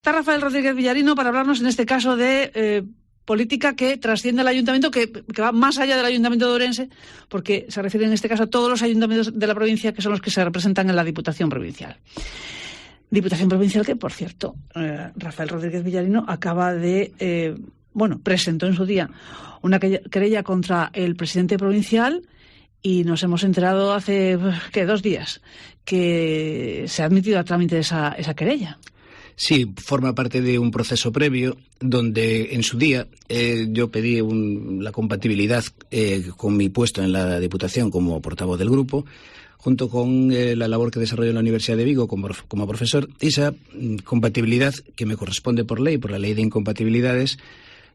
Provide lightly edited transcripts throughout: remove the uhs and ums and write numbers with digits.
Está Rafael Rodríguez Villarino para hablarnos en este caso de política que trasciende al ayuntamiento, que va más allá del ayuntamiento de Ourense, porque se refiere en este caso a todos los ayuntamientos de la provincia que son los que se representan en la Diputación Provincial. Diputación Provincial que, por cierto, Rafael Rodríguez Villarino acaba de, presentó en su día una querella contra el presidente provincial y nos hemos enterado hace, 2 días, que se ha admitido a trámite esa querella. Sí, forma parte de un proceso previo donde en su día yo pedí la compatibilidad con mi puesto en la Diputación como portavoz del grupo, junto con la labor que desarrollo en la Universidad de Vigo como profesor. Esa compatibilidad que me corresponde por ley, por la ley de incompatibilidades,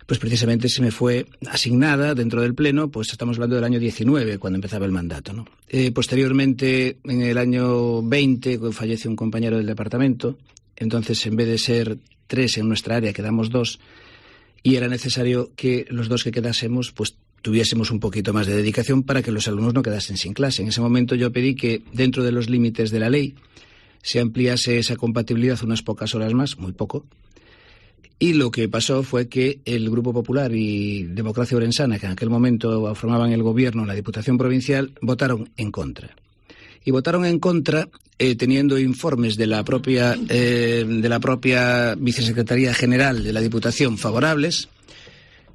pues precisamente se me fue asignada dentro del Pleno, pues estamos hablando del año 19, cuando empezaba el mandato, ¿no? Posteriormente, en el año 20, fallece un compañero del departamento. Entonces, en vez de ser 3 en nuestra área, quedamos 2, y era necesario que los 2 que quedásemos, pues tuviésemos un poquito más de dedicación para que los alumnos no quedasen sin clase. En ese momento yo pedí que, dentro de los límites de la ley, se ampliase esa compatibilidad unas pocas horas más, muy poco, y lo que pasó fue que el Grupo Popular y Democracia Orensana, que en aquel momento formaban el gobierno en la Diputación Provincial, votaron en contra. Y votaron en contra teniendo informes de la propia Vicesecretaría General de la Diputación favorables,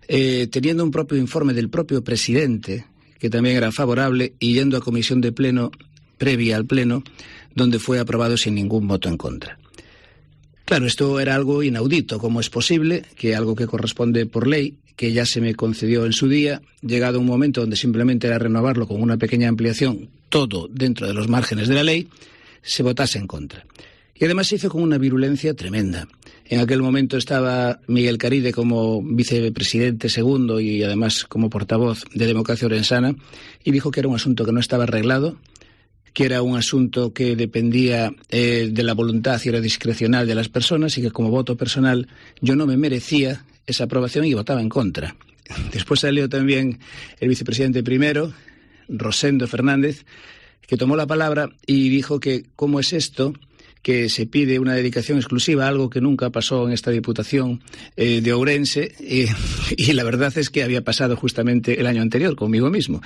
teniendo un propio informe del propio presidente, que también era favorable, y yendo a comisión de pleno, previa al pleno, donde fue aprobado sin ningún voto en contra. Claro, esto era algo inaudito. ¿Cómo es posible que algo que corresponde por ley, que ya se me concedió en su día, llegado un momento donde simplemente era renovarlo con una pequeña ampliación, todo dentro de los márgenes de la ley, se votase en contra? Y además se hizo con una virulencia tremenda. En aquel momento estaba Miguel Caride como vicepresidente segundo y además como portavoz de Democracia Orensana, y dijo que era un asunto que no estaba arreglado, que era un asunto que dependía de la voluntad y era discrecional de las personas, y que como voto personal yo no me merecía esa aprobación y votaba en contra. Después salió también el vicepresidente primero, Rosendo Fernández, que tomó la palabra y dijo que cómo es esto, que se pide una dedicación exclusiva, algo que nunca pasó en esta Diputación de Ourense, y la verdad es que había pasado justamente el año anterior conmigo mismo,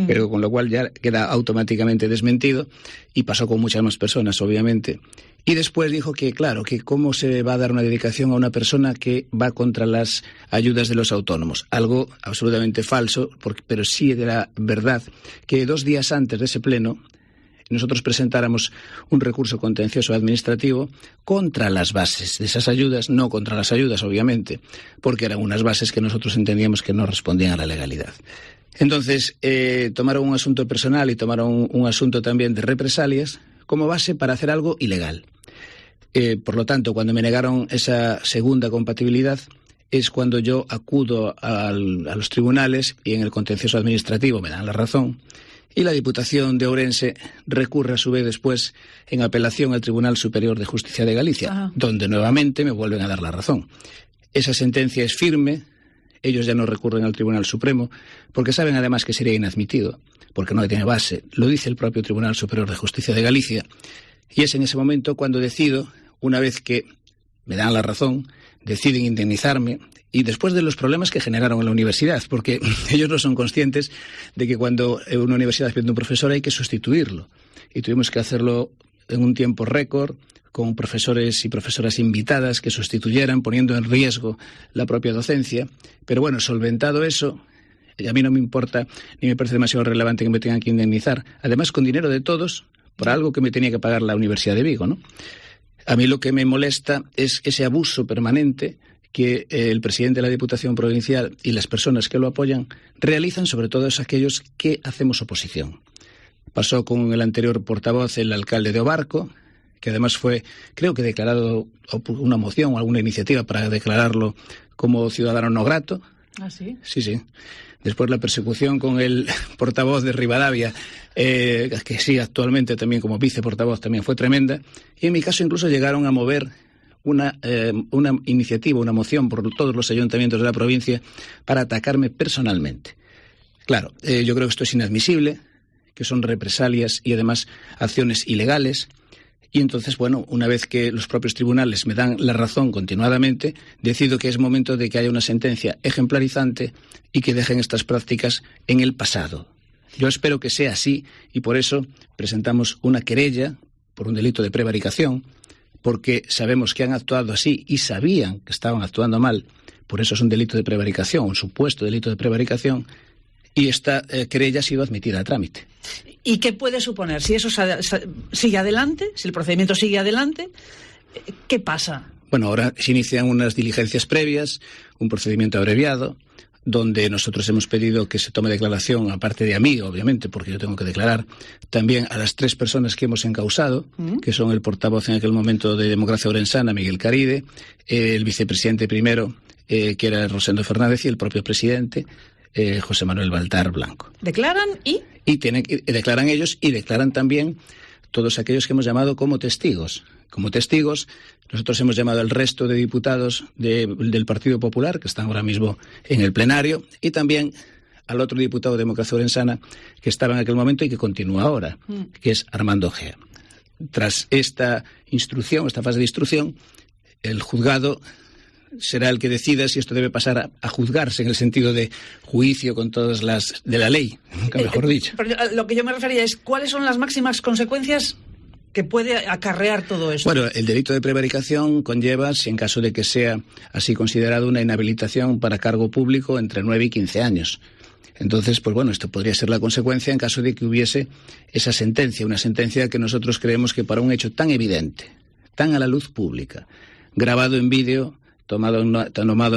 pero con lo cual ya queda automáticamente desmentido, y pasó con muchas más personas, obviamente. Y después dijo que, claro, que cómo se va a dar una dedicación a una persona que va contra las ayudas de los autónomos. Algo absolutamente falso, pero sí era verdad que 2 días antes de ese pleno nosotros presentáramos un recurso contencioso administrativo contra las bases de esas ayudas, no contra las ayudas, obviamente, porque eran unas bases que nosotros entendíamos que no respondían a la legalidad. Entonces, tomaron un asunto personal y tomaron un asunto también de represalias como base para hacer algo ilegal. Por lo tanto, cuando me negaron esa segunda compatibilidad, es cuando yo acudo a los tribunales y en el contencioso administrativo me dan la razón. Y la Diputación de Ourense recurre a su vez después en apelación al Tribunal Superior de Justicia de Galicia, donde nuevamente me vuelven a dar la razón. Esa sentencia es firme, ellos ya no recurren al Tribunal Supremo, porque saben además que sería inadmitido, porque no tiene base. Lo dice el propio Tribunal Superior de Justicia de Galicia. Y es en ese momento cuando decido, una vez que me dan la razón, deciden indemnizarme, y después de los problemas que generaron en la universidad, porque ellos no son conscientes de que cuando una universidad pierde un profesor hay que sustituirlo. Y tuvimos que hacerlo en un tiempo récord, con profesores y profesoras invitadas que sustituyeran, poniendo en riesgo la propia docencia. Pero bueno, solventado eso, a mí no me importa, ni me parece demasiado relevante que me tengan que indemnizar, además con dinero de todos, por algo que me tenía que pagar la Universidad de Vigo, ¿no? A mí lo que me molesta es ese abuso permanente que el presidente de la Diputación Provincial y las personas que lo apoyan realizan, sobre todo aquellos que hacemos oposición. Pasó con el anterior portavoz, el alcalde de Obarco, que además fue, creo que declarado una moción o alguna iniciativa para declararlo como ciudadano no grato. ¿Ah, sí? Sí, sí. Después la persecución con el portavoz de Rivadavia, que sí, actualmente también como viceportavoz, también fue tremenda. Y en mi caso incluso llegaron a mover una iniciativa, una moción por todos los ayuntamientos de la provincia para atacarme personalmente. Claro, yo creo que esto es inadmisible, que son represalias y además acciones ilegales, Y entonces, bueno, una vez que los propios tribunales me dan la razón continuadamente, decido que es momento de que haya una sentencia ejemplarizante y que dejen estas prácticas en el pasado. Yo espero que sea así y por eso presentamos una querella por un delito de prevaricación, porque sabemos que han actuado así y sabían que estaban actuando mal. Por eso es un delito de prevaricación, un supuesto delito de prevaricación, y esta querella ha sido admitida a trámite. ¿Y qué puede suponer? Si eso sigue adelante, si el procedimiento sigue adelante, ¿qué pasa? Bueno, ahora se inician unas diligencias previas, un procedimiento abreviado, donde nosotros hemos pedido que se tome declaración, aparte de a mí, obviamente, porque yo tengo que declarar, también a las 3 personas que hemos encausado, que son el portavoz en aquel momento de Democracia Orensana, Miguel Caride, el vicepresidente primero, que era Rosendo Fernández, y el propio presidente, José Manuel Baltar Blanco. ¿Declaran y? Declaran ellos y declaran también todos aquellos que hemos llamado como testigos. Como testigos, nosotros hemos llamado al resto de diputados del Partido Popular, que están ahora mismo en el plenario, y también al otro diputado de Democracia Orensana, que estaba en aquel momento y que continúa ahora, que es Armando Gea. Tras esta fase de instrucción, el juzgado será el que decida si esto debe pasar a juzgarse en el sentido de juicio con todas las de la ley, nunca mejor dicho. Pero lo que yo me refería es cuáles son las máximas consecuencias que puede acarrear todo eso. Bueno, el delito de prevaricación conlleva, si en caso de que sea así considerado, una inhabilitación para cargo público entre 9 y 15 años. Entonces, pues bueno, esto podría ser la consecuencia en caso de que hubiese esa sentencia, una sentencia que nosotros creemos que para un hecho tan evidente, tan a la luz pública, grabado en vídeo, tomado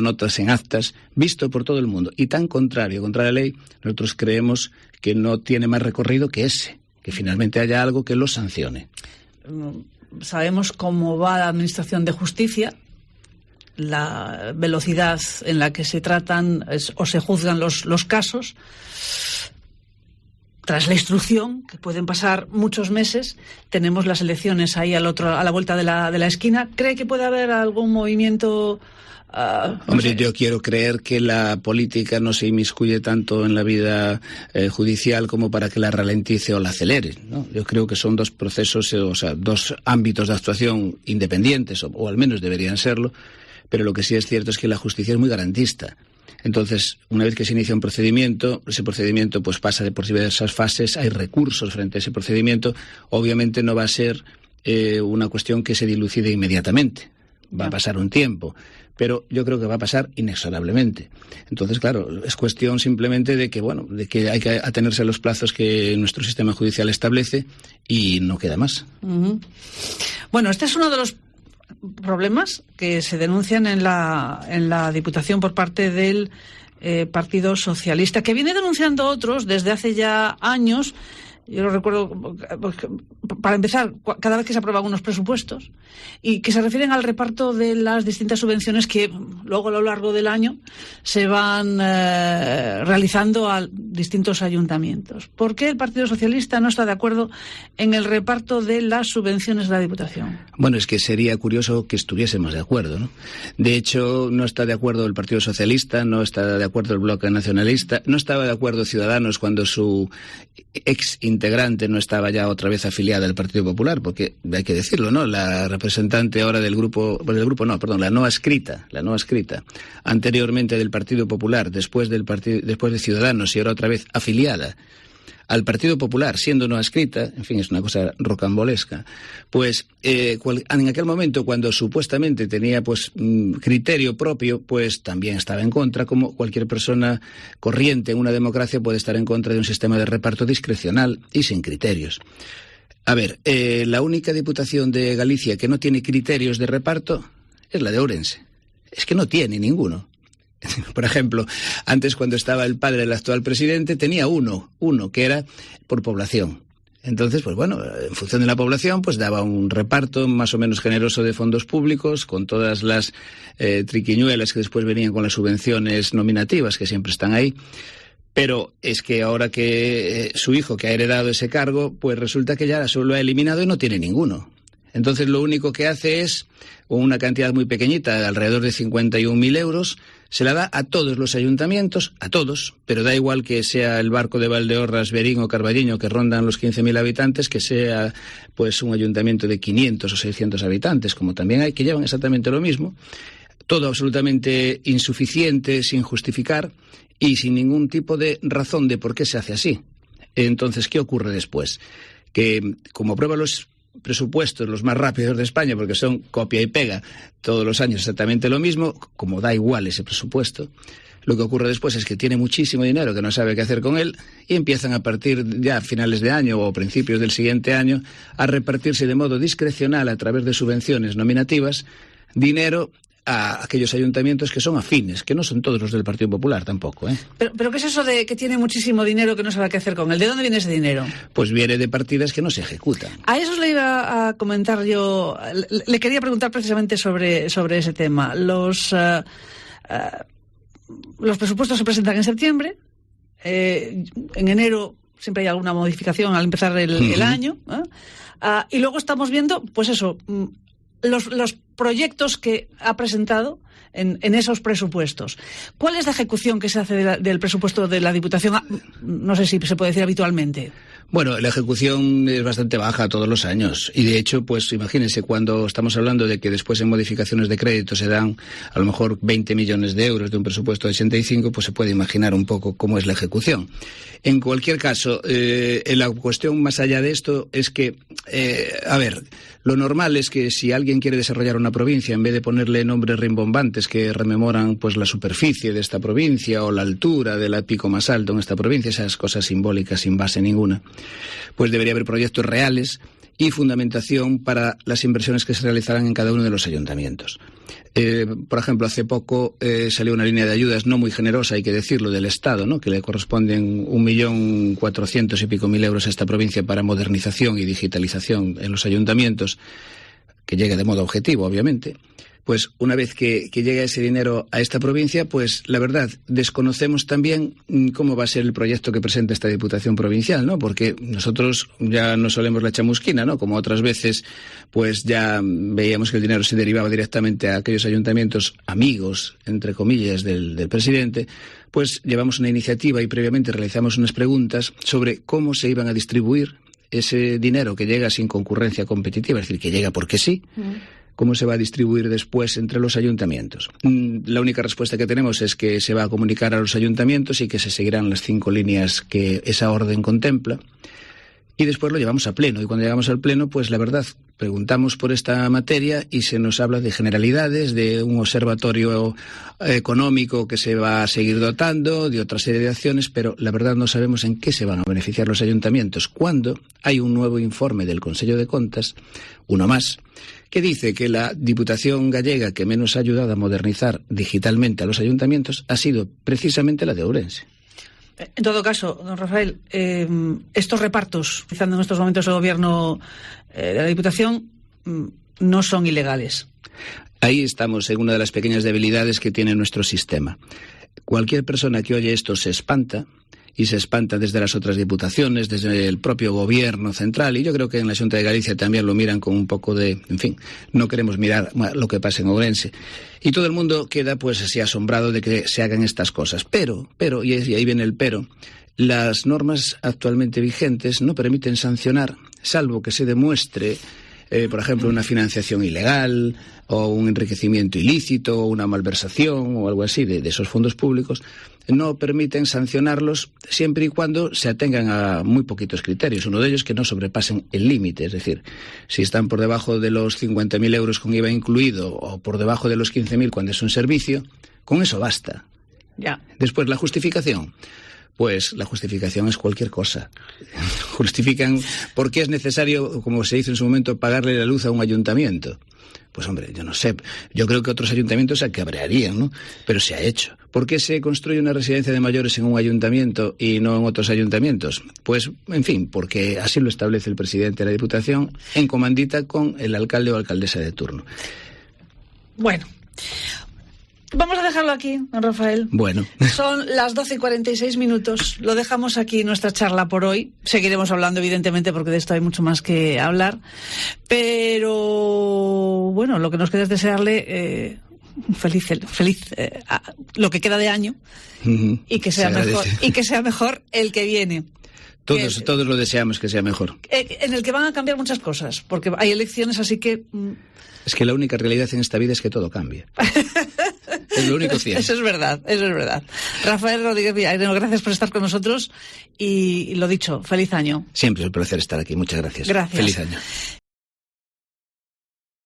notas en actas, visto por todo el mundo y tan contrario contra la ley, nosotros creemos que no tiene más recorrido que ese, que finalmente haya algo que lo sancione. Sabemos cómo va la Administración de Justicia, la velocidad en la que se tratan o se juzgan los casos. Tras la instrucción, que pueden pasar muchos meses, tenemos las elecciones ahí a la vuelta de la esquina. ¿Cree que puede haber algún movimiento? Hombre, yo quiero creer que la política no se inmiscuye tanto en la vida judicial como para que la ralentice o la acelere, ¿no? Yo creo que son dos procesos, dos ámbitos de actuación independientes, o al menos deberían serlo, pero lo que sí es cierto es que la justicia es muy garantista. Entonces, una vez que se inicia un procedimiento, ese procedimiento pues pasa por diversas fases, hay recursos frente a ese procedimiento. Obviamente no va a ser una cuestión que se dilucide inmediatamente, va a pasar un tiempo, pero yo creo que va a pasar inexorablemente. Entonces, claro, es cuestión simplemente de que hay que atenerse a los plazos que nuestro sistema judicial establece y no queda más. Uh-huh. Bueno, este es uno de los problemas que se denuncian en la Diputación por parte del Partido Socialista, que viene denunciando otros desde hace ya años. Yo lo recuerdo, para empezar, cada vez que se aprueban unos presupuestos y que se refieren al reparto de las distintas subvenciones que luego a lo largo del año se van realizando a distintos ayuntamientos. ¿Por qué el Partido Socialista no está de acuerdo en el reparto de las subvenciones de la Diputación? Bueno, es que sería curioso que estuviésemos de acuerdo, ¿no? De hecho, no está de acuerdo el Partido Socialista, no está de acuerdo el Bloque Nacionalista, no estaba de acuerdo Ciudadanos cuando su ex integrante no estaba ya otra vez afiliada al Partido Popular, porque hay que decirlo, ¿no? La representante ahora la no adscrita, anteriormente del Partido Popular, después de Ciudadanos y ahora otra vez afiliada al Partido Popular, siendo no adscrita, en fin, es una cosa rocambolesca, pues en aquel momento, cuando supuestamente tenía criterio propio, pues también estaba en contra, como cualquier persona corriente en una democracia puede estar en contra de un sistema de reparto discrecional y sin criterios. A ver, la única diputación de Galicia que no tiene criterios de reparto es la de Ourense. Es que no tiene ninguno. Por ejemplo, antes cuando estaba el padre del actual presidente tenía uno que era por población. Entonces, pues bueno, en función de la población, pues daba un reparto más o menos generoso de fondos públicos, con todas las triquiñuelas que después venían con las subvenciones nominativas, que siempre están ahí. Pero es que ahora que su hijo, que ha heredado ese cargo, pues resulta que ya lo ha eliminado y no tiene ninguno. Entonces lo único que hace es, una cantidad muy pequeñita, de alrededor de 51.000 euros, se la da a todos los ayuntamientos, a todos, pero da igual que sea el Barco de Valdeorras, Verín o Carballiño, que rondan los 15.000 habitantes, que sea pues un ayuntamiento de 500 o 600 habitantes, como también hay, que llevan exactamente lo mismo. Todo absolutamente insuficiente, sin justificar y sin ningún tipo de razón de por qué se hace así. Entonces, ¿qué ocurre después? Que como aprueba los presupuestos los más rápidos de España, porque son copia y pega todos los años exactamente lo mismo, como da igual ese presupuesto, lo que ocurre después es que tiene muchísimo dinero que no sabe qué hacer con él y empiezan a partir ya a finales de año o principios del siguiente año a repartirse de modo discrecional a través de subvenciones nominativas dinero a aquellos ayuntamientos que son afines, que no son todos los del Partido Popular tampoco, ¿eh? Pero ¿qué es eso de que tiene muchísimo dinero que no sabe qué hacer con él? ¿De dónde viene ese dinero? Pues viene de partidas que no se ejecutan. A eso le iba a comentar yo, le quería preguntar precisamente sobre ese tema. Los presupuestos se presentan en septiembre, en enero siempre hay alguna modificación al empezar el año, y luego estamos viendo, pues eso, los proyectos que ha presentado en esos presupuestos. ¿Cuál es la ejecución que se hace del presupuesto de la Diputación? No sé si se puede decir habitualmente. Bueno, la ejecución es bastante baja todos los años y de hecho, pues imagínense, cuando estamos hablando de que después en modificaciones de crédito se dan a lo mejor 20 millones de euros de un presupuesto de 85, pues se puede imaginar un poco cómo es la ejecución. En cualquier caso, la cuestión más allá de esto es que, lo normal es que si alguien quiere desarrollar una provincia, en vez de ponerle nombres rimbombantes que rememoran pues la superficie de esta provincia o la altura del pico más alto en esta provincia, esas cosas simbólicas sin base ninguna, pues debería haber proyectos reales y fundamentación para las inversiones que se realizarán en cada uno de los ayuntamientos. Por ejemplo, hace poco salió una línea de ayudas no muy generosa, hay que decirlo, del Estado, ¿no?, que le corresponden 1.400.000 y pico euros a esta provincia para modernización y digitalización en los ayuntamientos, que llegue de modo objetivo, obviamente. Pues una vez que llega ese dinero a esta provincia, pues la verdad, desconocemos también cómo va a ser el proyecto que presenta esta Diputación Provincial, ¿no? Porque nosotros ya no solemos la chamusquina, ¿no? Como otras veces, pues ya veíamos que el dinero se derivaba directamente a aquellos ayuntamientos amigos, entre comillas, del presidente, pues llevamos una iniciativa y previamente realizamos unas preguntas sobre cómo se iban a distribuir ese dinero que llega sin concurrencia competitiva, es decir, que llega porque sí. ¿Cómo se va a distribuir después entre los ayuntamientos? La única respuesta que tenemos es que se va a comunicar a los ayuntamientos y que se seguirán las 5 líneas que esa orden contempla. Y después lo llevamos a pleno. Y cuando llegamos al pleno, pues la verdad, preguntamos por esta materia y se nos habla de generalidades, de un observatorio económico que se va a seguir dotando, de otra serie de acciones, pero la verdad no sabemos en qué se van a beneficiar los ayuntamientos. Cuando hay un nuevo informe del Consello de Contas, uno más, que dice que la Diputación gallega que menos ha ayudado a modernizar digitalmente a los ayuntamientos ha sido precisamente la de Ourense. En todo caso, don Rafael, estos repartos, utilizando en estos momentos el gobierno de la Diputación, no son ilegales. Ahí estamos en una de las pequeñas debilidades que tiene nuestro sistema. Cualquier persona que oye esto se espanta, y se espanta desde las otras diputaciones, desde el propio gobierno central, y yo creo que en la Xunta de Galicia también lo miran con un poco de, en fin, no queremos mirar lo que pasa en Ourense. Y todo el mundo queda pues así asombrado de que se hagan estas cosas. Pero, y ahí viene el pero, las normas actualmente vigentes no permiten sancionar, salvo que se demuestre, por ejemplo, una financiación ilegal, o un enriquecimiento ilícito, o una malversación, o algo así de esos fondos públicos. No permiten sancionarlos siempre y cuando se atengan a muy poquitos criterios. Uno de ellos que no sobrepasen el límite, es decir, si están por debajo de los 50.000 euros con IVA incluido o por debajo de los 15.000 cuando es un servicio, con eso basta. Ya. Después, la justificación. Pues la justificación es cualquier cosa. Justifican por qué es necesario, como se dice en su momento, pagarle la luz a un ayuntamiento. Pues hombre, yo no sé, yo creo que otros ayuntamientos se cabrearían, ¿no? Pero se ha hecho. ¿Por qué se construye una residencia de mayores en un ayuntamiento y no en otros ayuntamientos? Pues, en fin, porque así lo establece el presidente de la Diputación en comandita con el alcalde o alcaldesa de turno. Bueno, Vamos a dejarlo aquí, don Rafael. Bueno. Son las 12:46. Lo dejamos aquí nuestra charla por hoy. Seguiremos hablando, evidentemente, porque de esto hay mucho más que hablar. Pero, bueno, lo que nos queda es desearle feliz lo que queda de año y que sea mejor el que viene. Todos lo deseamos que sea mejor. En el que van a cambiar muchas cosas, porque hay elecciones, así que... Es que la única realidad en esta vida es que todo cambia. Es lo único cierto. Eso es verdad. Rafael Rodríguez Villagreno, gracias por estar con nosotros y lo dicho, feliz año. Siempre es un placer estar aquí, muchas gracias. Gracias. Feliz año.